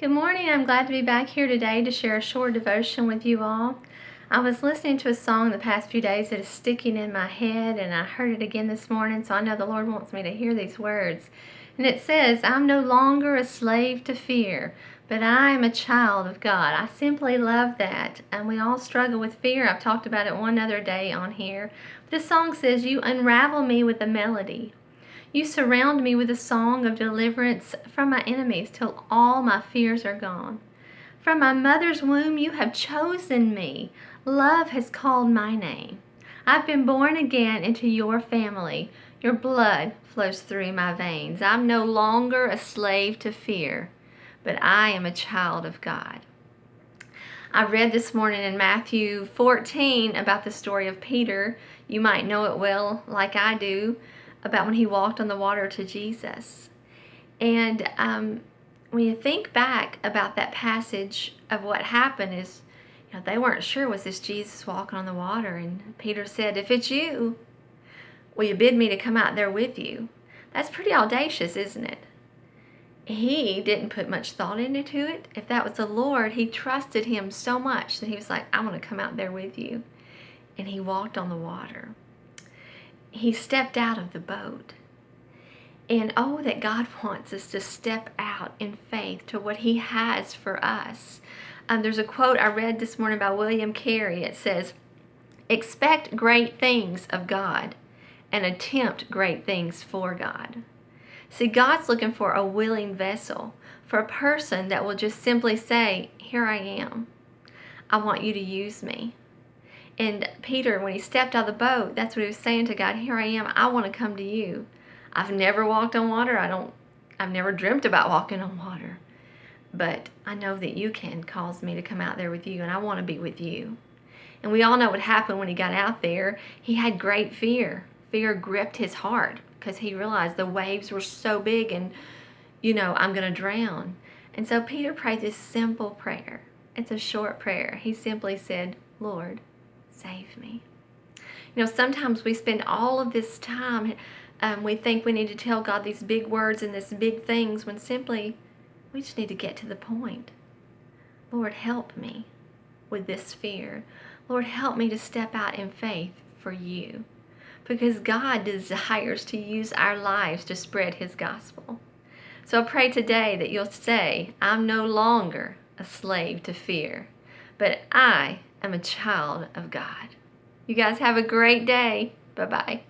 Good morning. I'm glad to be back here today to share a short devotion with you all. I was listening to a song the past few days that is sticking in my head, and I heard it again this morning, so I know the Lord wants me to hear these words. And it says, "I'm no longer a slave to fear, but I am a child of God." I simply love that. And we all struggle with fear. I've talked about it one other day on here. This song says, "You unravel me with a melody. You surround me with a song of deliverance from my enemies till all my fears are gone. From my mother's womb you have chosen me. Love has called my name. I've been born again into your family. Your blood flows through my veins. I'm no longer a slave to fear, but I am a child of God." I read this morning in Matthew 14 about the story of Peter. You might know it well, like I do, about when he walked on the water to Jesus. And when you think back about that passage of what happened is, they weren't sure, was this Jesus walking on the water? And Peter said, "If it's you, will you bid me to come out there with you?" That's pretty audacious, isn't it? He didn't put much thought into it. If that was the Lord, he trusted him so much that he was like, "I'm going to come out there with you." And he walked on the water. He stepped out of the boat. And oh, that God wants us to step out in faith to what he has for us. There's a quote I read this morning by William Carey. It says, "Expect great things of God and attempt great things for God." See, God's looking for a willing vessel, for a person that will just simply say, "Here I am. I want you to use me." And Peter, when he stepped out of the boat, that's what he was saying to God. "Here I am. I want to come to you. I've never walked on water. I've never dreamt about walking on water. But I know that you can cause me to come out there with you, and I want to be with you." And we all know what happened when he got out there. He had great fear. Fear gripped his heart because he realized the waves were so big and, I'm going to drown. And so Peter prayed this simple prayer. It's a short prayer. He simply said, "Lord, save me." Sometimes we spend all of this time, we think we need to tell God these big words and these big things when simply we just need to get to the point. "Lord, help me with this fear. Lord, help me to step out in faith for you." Because God desires to use our lives to spread his gospel. So I pray today that you'll say, "I'm no longer a slave to fear, but I am a child of God." You guys have a great day. Bye-bye.